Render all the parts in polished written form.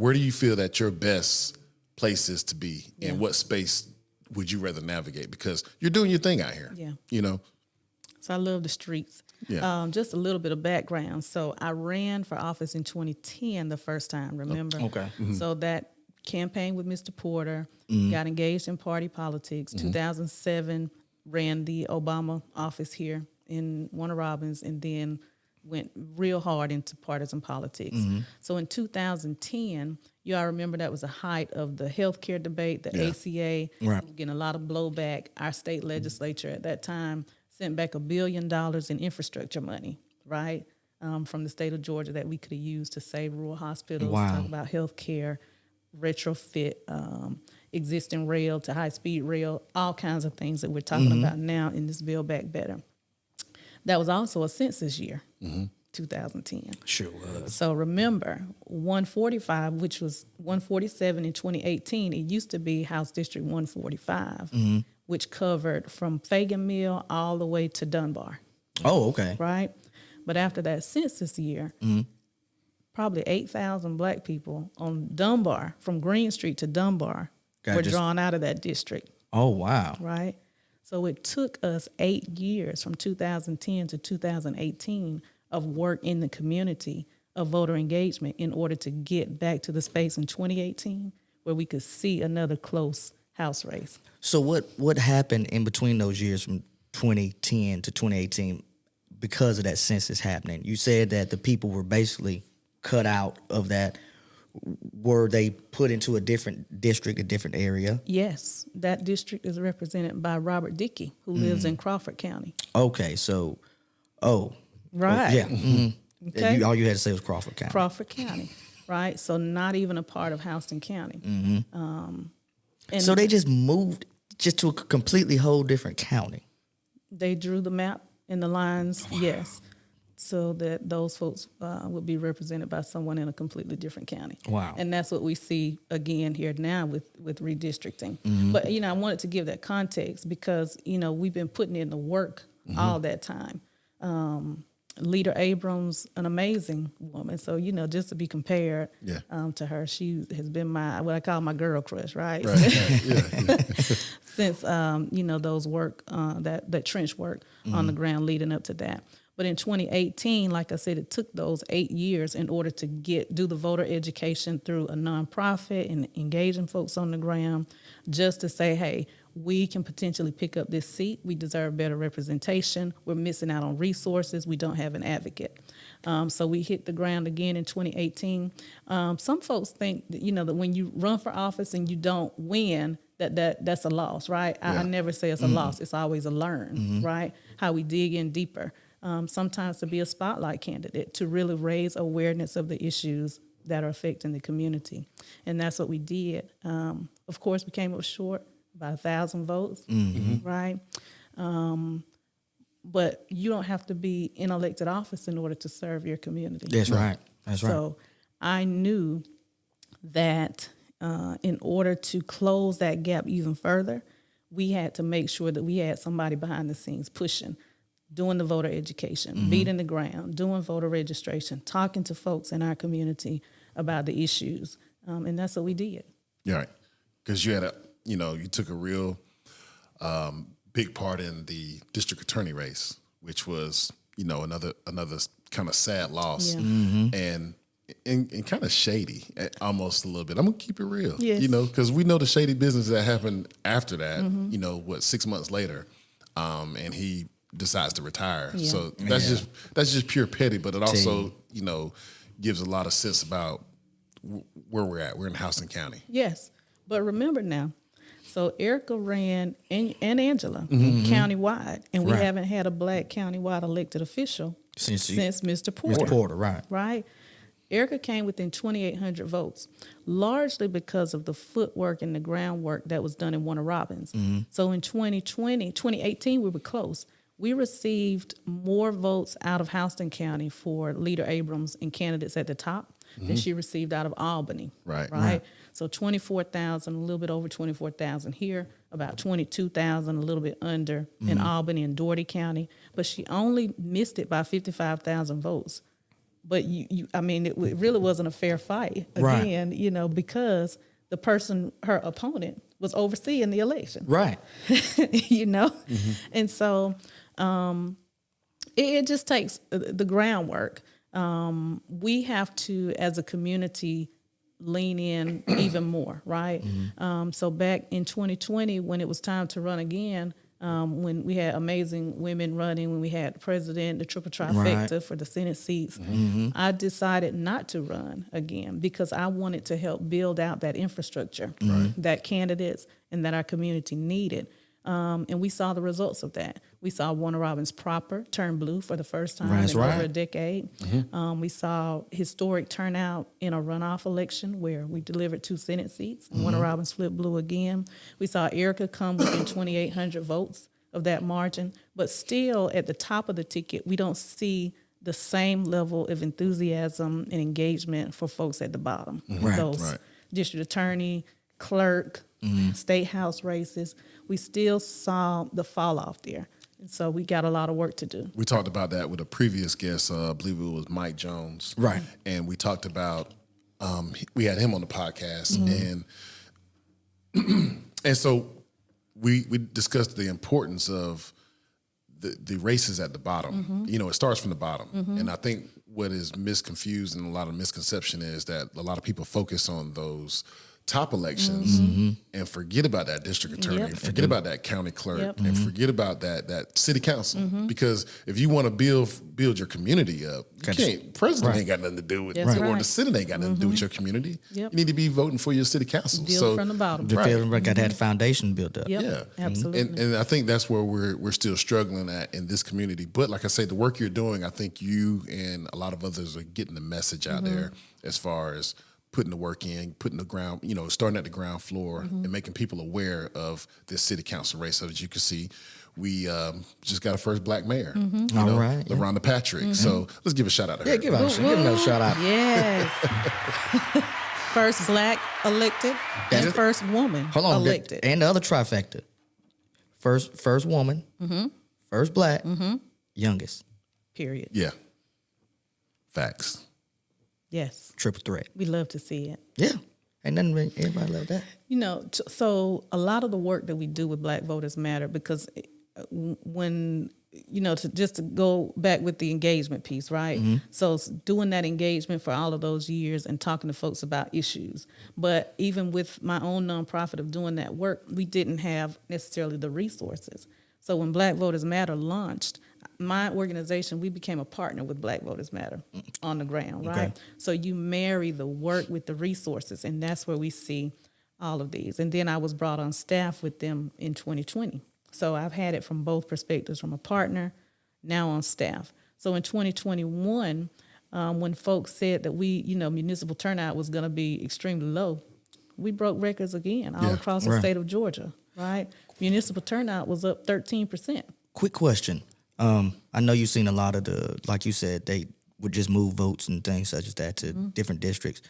where do you feel that your best place is to be? Yeah. And what space would you rather navigate? Because you're doing your thing out here. Yeah. You know? So I love the streets. Yeah. Just a little bit of background. So I ran for office in 2010 the first time, remember? Okay. So that campaign with Mr. Porter, got engaged in party politics. 2007, ran the Obama office here in Warner Robins, and then went real hard into partisan politics. So in 2010, you all remember that was the height of the healthcare debate, the ACA, Right. getting a lot of blowback. Our state legislature at that time sent back $1 billion in infrastructure money, right, from the state of Georgia that we could have used to save rural hospitals, Wow. talk about healthcare, retrofit existing rail to high-speed rail, all kinds of things that we're talking about now in this Build Back Better. That was also a census year, 2010. Sure was. So remember, 145, which was 147 in 2018, it used to be House District 145, which covered from Fagan Mill all the way to Dunbar, Oh, okay. right? But after that census year, probably 8,000 black people on Dunbar, from Green Street to Dunbar, God, were just- drawn out of that district, Oh, wow. right? So it took us 8 years from 2010 to 2018 of work in the community of voter engagement in order to get back to the space in 2018 where we could see another close House race. So what happened in between those years from 2010 to 2018 because of that census happening? You said that the people were basically cut out of that. Were they put into a different district, a different area? Yes, that district is represented by Robert Dickey, who lives in Crawford County. Okay, so, Right. yeah. Mhm. Okay. All you had to say was Crawford County. Crawford County, right? So not even a part of Houston County. And So they just moved just to a completely whole different county. they drew the map and the lines, yes, so that those folks would be represented by someone in a completely different county. Wow. And that's what we see again here now with redistricting. But, I wanted to give that context because, we've been putting in the work all that time. Leader Abrams, an amazing woman. So, just to be compared to her, she has been what I call my girl crush, right? Since, those work, that trench work on the ground leading up to that. But in 2018, like I said, it took those 8 years in order to do the voter education through a nonprofit and engaging folks on the ground just to say, hey, we can potentially pick up this seat. We deserve better representation. We're missing out on resources. We don't have an advocate. So we hit the ground again in 2018. Some folks think that, that when you run for office and you don't win, that's a loss, right? I never say it's a loss. It's always a learn, right? How we dig in deeper. Sometimes to be a spotlight candidate, to really raise awareness of the issues that are affecting the community. And that's what we did. Of course, we came up short by 1,000 votes, right? But you don't have to be in elected office in order to serve your community. That's right. That's right. So I knew that in order to close that gap even further, we had to make sure that we had somebody behind the scenes pushing, doing the voter education, beating the ground, doing voter registration, talking to folks in our community about the issues. And that's what we did. Yeah, right. Because you had you took a real big part in the district attorney race, which was, another kind of sad loss and kind of shady, almost a little bit. I'm gonna keep it real, Yes. because we know the shady business that happened after that. 6 months later, and he decides to retire. Yeah. So that's just pure petty, but it also gives a lot of sense about where we're at. We're in Houston County. Yes. But remember now, so Erica ran and Angela countywide, and we Right. haven't had a black countywide elected official since Mr. Porter. Mr. Porter, right. Right? Erica came within 2,800 votes, largely because of the footwork and the groundwork that was done in Warner Robins. So in 2018, we were close. We received more votes out of Houston County for Leader Abrams and candidates at the top than she received out of Albany. Right. So 24,000, a little bit over 24,000 here, about 22,000, a little bit under in Albany and Dougherty County. But she only missed it by 55,000 votes but I mean, it really wasn't a fair fight again, because the person, her opponent, was overseeing the election. Right. And so it just takes the groundwork. We have to, as a community, lean in even more, right? So back in 2020, when it was time to run again, when we had amazing women running, when we had the president, the triple trifecta for the Senate seats, I decided not to run again because I wanted to help build out that infrastructure that candidates and that our community needed. And we saw the results of that. We saw Warner Robins proper turn blue for the first time in over a decade. We saw historic turnout in a runoff election where we delivered 2 Senate seats and Warner Robins flipped blue again. We saw Erica come within 2,800 votes of that margin. But still, at the top of the ticket, we don't see the same level of enthusiasm and engagement for folks at the bottom. Those district attorney, clerk, state house races. We still saw the fall off there. And so we got a lot of work to do. We talked about that with a previous guest, I believe it was Mike Jones. Right. And we talked about, we had him on the podcast. And so we discussed the importance of the races at the bottom. It starts from the bottom. And I think what is misconfused and a lot of misconception is that a lot of people focus on those top elections and forget about that district attorney, forget about that county clerk, and forget about that city council. Because if you want to build your community up, you can't. President ain't got nothing to do with it, or the Senate ain't got nothing to do with your community. You need to be voting for your city council. Build from the bottom. Got to have the foundation built up. Absolutely. And I think that's where we're still struggling at in this community. But like I say, the work you're doing, I think you and a lot of others are getting the message out there as far as putting the work in, putting the ground, starting at the ground floor and making people aware of this city council race. So as you can see, we just got a first black mayor, All right. LaRonda Patrick. So let's give a shout out to her. Yeah, give another shout out. Yes. First black elected and first woman elected. And the other trifecta. First woman, first black, youngest. Period. Yeah. Facts. Yes. Triple threat. We love to see it. Yeah. Ain't nothing, everybody love that. So a lot of the work that we do with Black Voters Matter, because when, to go back with the engagement piece, right? So doing that engagement for all of those years and talking to folks about issues. But even with my own nonprofit of doing that work, we didn't have necessarily the resources. So when Black Voters Matter launched, my organization, we became a partner with Black Voters Matter on the ground, right? So you marry the work with the resources, and that's where we see all of these. And then I was brought on staff with them in 2020. So I've had it from both perspectives, from a partner, now on staff. So in 2021, when folks said that municipal turnout was going to be extremely low, we broke records again all across the state of Georgia, right? Municipal turnout was up 13%. Quick question. I know you've seen a lot of like you said, they would just move votes and things such as that to different districts.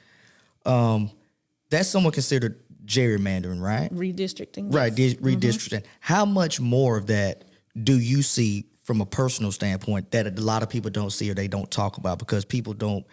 That's somewhat considered gerrymandering, right? Redistricting. Right, redistricting. How much more of that do you see from a personal standpoint that a lot of people don't see or they don't talk about because people don't,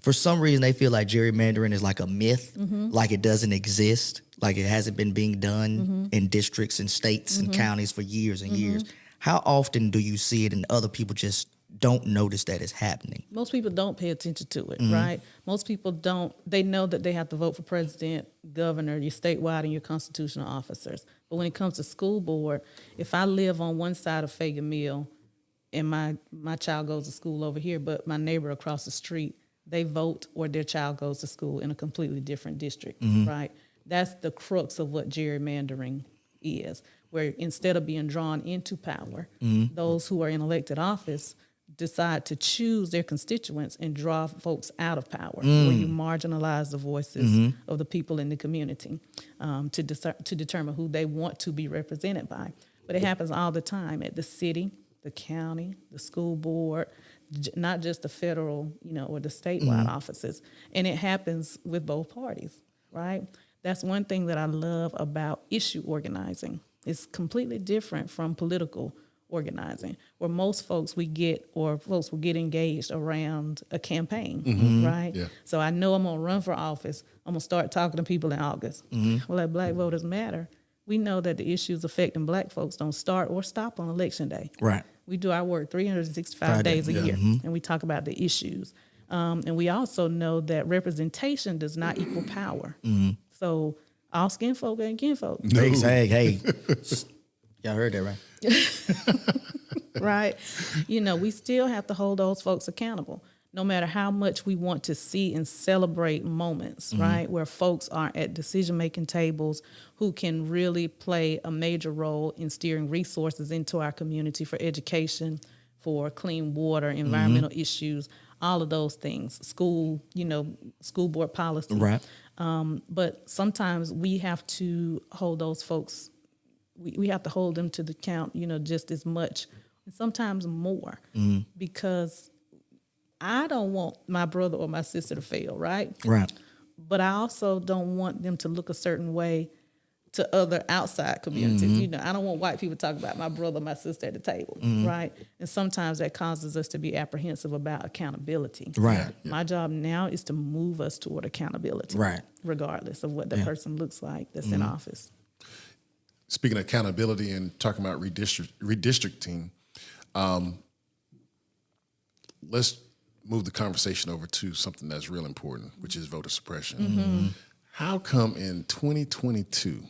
for some reason they feel like gerrymandering is like a myth, like it doesn't exist, like it hasn't been being done in districts and states and counties for years and years. How often do you see it and other people just don't notice that it's happening? Most people don't pay attention to it, right? Most people don't. They know that they have to vote for president, governor, your statewide, and your constitutional officers. But when it comes to school board, if I live on one side of Fagan Mill and my child goes to school over here, but my neighbor across the street, they vote or their child goes to school in a completely different district, right? That's the crux of what gerrymandering is, where instead of being drawn into power, those who are in elected office decide to choose their constituents and draw folks out of power, where you marginalize the voices of the people in the community to determine who they want to be represented by. But it happens all the time at the city, the county, the school board, not just the federal, or the statewide offices. And it happens with both parties, right? That's one thing that I love about issue organizing. It's completely different from political organizing, where most folks will get engaged around a campaign, right? Yeah. So I know I'm gonna run for office. I'm gonna start talking to people in August. Well, at Black Voters Matter, we know that the issues affecting Black folks don't start or stop on Election Day. Right. We do our work 365 days a year, and we talk about the issues. And we also know that representation does not equal power. So all skin folk ain't kin folk. Hey, y'all heard that, right? Right? We still have to hold those folks accountable, no matter how much we want to see and celebrate moments, right? Where folks are at decision-making tables who can really play a major role in steering resources into our community for education, for clean water, environmental issues, all of those things, school board policy. Right. But sometimes we have to hold those folks, we have to hold them to the count, just as much, and sometimes more, because I don't want my brother or my sister to fail, right? Right. But I also don't want them to look a certain way to other outside communities. I don't want white people to talk about my brother, my sister at the table, right? And sometimes that causes us to be apprehensive about accountability. Right. My job now is to move us toward accountability, Right. regardless of what the person looks like that's in office. Speaking of accountability and talking about redistricting, let's move the conversation over to something that's real important, which is voter suppression. How come in 2022